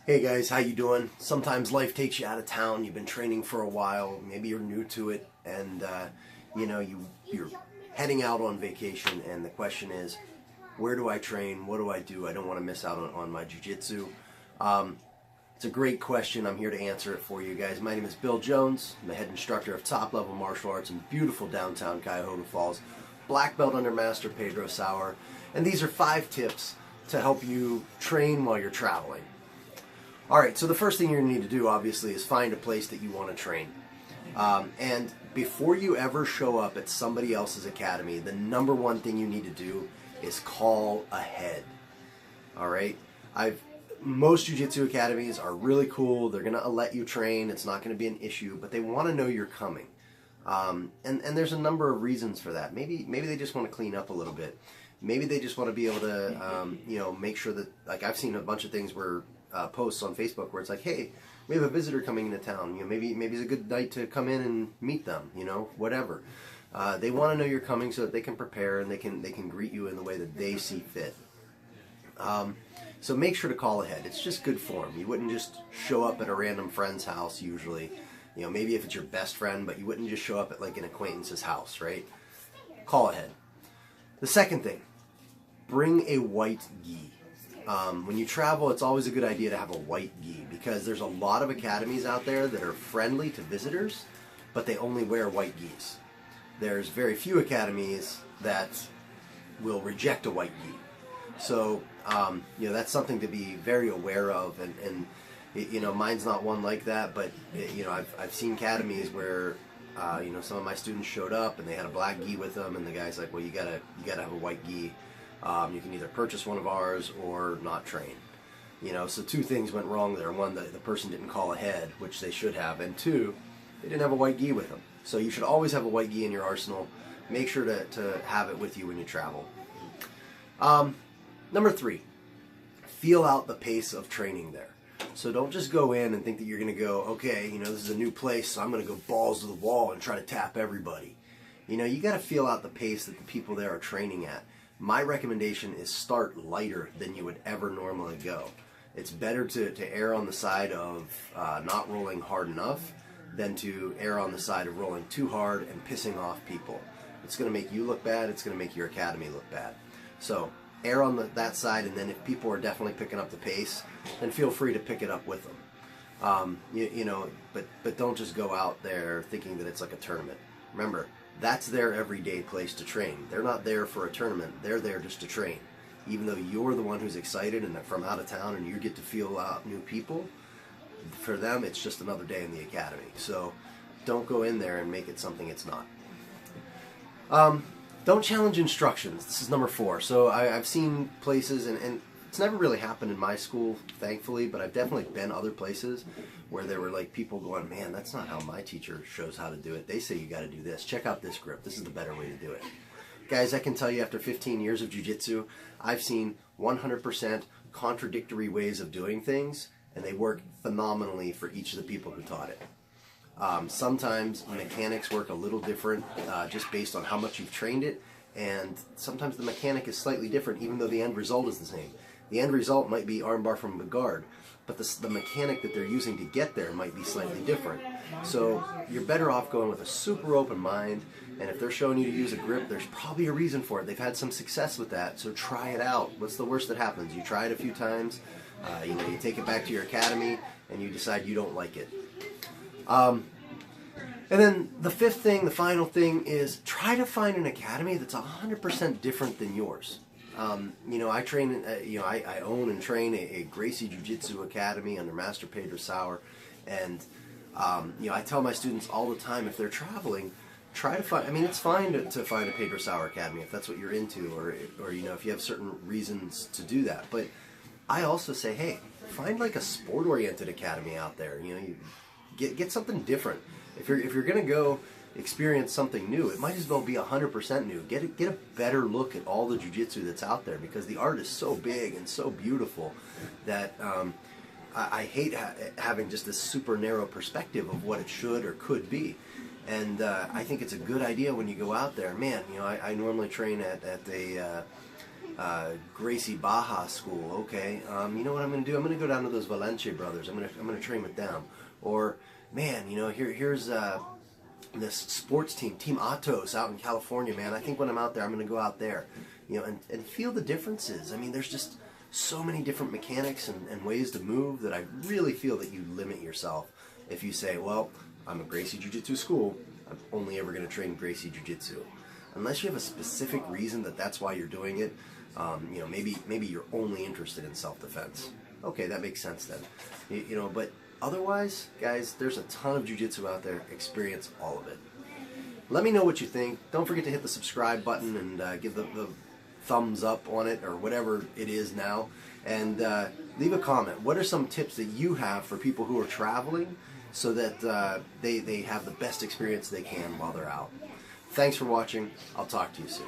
Hey guys, how you doing? Sometimes life takes you out of town. You've been training for a while. Maybe you're new to it, and you're heading out on vacation. And the question is, where do I train? What do I do? I don't want to miss out on my jiu-jitsu. It's a great question. I'm here to answer it for you guys. My name is Bill Jones. I'm the head instructor of top-level martial arts in beautiful downtown Cuyahoga Falls. Black belt under Master Pedro Sauer, and these are 5 tips to help you train while you're traveling. Alright, so the first thing you're going to need to do, obviously, is find a place that you want to train. And before you ever show up at somebody else's academy, the number one thing you need to do is call ahead. Alright? Most jiu-jitsu academies are really cool. They're going to let you train. It's not going to be an issue, but they want to know you're coming. And there's a number of reasons for that. Maybe they just want to clean up a little bit. Maybe they just want to be able to, make sure that, like I've seen a bunch of things where posts on Facebook where it's like, hey, we have a visitor coming into town. Maybe it's a good night to come in and meet them. Whatever. They want to know you're coming so that they can prepare and they can greet you in the way that they see fit. So make sure to call ahead. It's just good form. You wouldn't just show up at a random friend's house usually. Maybe if it's your best friend, but you wouldn't just show up at like an acquaintance's house, right? Call ahead. The second thing, bring a white gi. When you travel, it's always a good idea to have a white gi because there's a lot of academies out there that are friendly to visitors, but they only wear white gis. There's very few academies that will reject a white gi. So, that's something to be very aware of, and mine's not one like that, but I've seen academies where some of my students showed up and they had a black gi with them, and the guy's like, well, you gotta have a white gi. You can either purchase one of ours or not train. So 2 things went wrong there. One, the person didn't call ahead, which they should have, and 2, they didn't have a white gi with them. So you should always have a white gi in your arsenal. Make sure to have it with you when you travel. Number 3, feel out the pace of training there. So don't just go in and think that you're going to go, okay, this is a new place, so I'm going to go balls to the wall and try to tap everybody. You got to feel out the pace that the people there are training at. My recommendation is start lighter than you would ever normally go. It's better to err on the side of not rolling hard enough than to err on the side of rolling too hard and pissing off people. It's going to make you look bad. It's going to make your academy look bad. So err on that side, and then if people are definitely picking up the pace, then feel free to pick it up with them. But don't just go out there thinking that it's like a tournament. Remember, that's their everyday place to train. They're not there for a tournament. They're there just to train. Even though you're the one who's excited and from out of town and you get to feel out new people, for them it's just another day in the academy. So don't go in there and make it something it's not. Don't challenge instructions. This is number 4. So I've seen places, and it's never really happened in my school, thankfully, but I've definitely been other places where there were like people going, man, that's not how my teacher shows how to do it. They say you got to do this. Check out this grip. This is the better way to do it. Guys, I can tell you after 15 years of jiu-jitsu, I've seen 100% contradictory ways of doing things, and they work phenomenally for each of the people who taught it. Sometimes mechanics work a little different just based on how much you've trained it, and sometimes the mechanic is slightly different even though the end result is the same. The end result might be armbar from the guard, but the mechanic that they're using to get there might be slightly different. So you're better off going with a super open mind, and if they're showing you to use a grip, there's probably a reason for it. They've had some success with that, so try it out. What's the worst that happens? You try it a few times, you take it back to your academy, and you decide you don't like it. And then the 5th thing, the final thing, is try to find an academy that's 100% different than yours. I train, I own and train a Gracie Jiu-Jitsu academy under Master Pedro Sauer, and I tell my students all the time, if they're traveling, try to find. It's fine to find a Pedro Sauer academy if that's what you're into, or if you have certain reasons to do that. But I also say, hey, find like a sport-oriented academy out there. You get something different. If you're gonna go experience something new, it might as well be 100% new. Get a better look at all the jiu-jitsu that's out there, because the art is so big and so beautiful that I hate having just this super narrow perspective of what it should or could be. And I think it's a good idea when you go out there. Man, I normally train at a Gracie Baja School. Okay, you know what I'm going to do? I'm going to go down to those Valencia brothers. I'm going to train with them. Or, man, you know, here's this sports team, Team Atos out in California, man. I think when I'm out there, I'm going to go out there, you know, and feel the differences. I mean, there's just so many different mechanics and ways to move that I really feel that you limit yourself if you say, well, I'm a Gracie Jiu-Jitsu school, I'm only ever going to train Gracie Jiu-Jitsu. Unless you have a specific reason that that's why you're doing it, you know, maybe you're only interested in self-defense. Okay, that makes sense then. You know, but otherwise, guys, there's a ton of jiu-jitsu out there. Experience all of it. Let me know what you think. Don't forget to hit the subscribe button and give the thumbs up on it or whatever it is now. And leave a comment. What are some tips that you have for people who are traveling so that they have the best experience they can while they're out? Thanks for watching. I'll talk to you soon.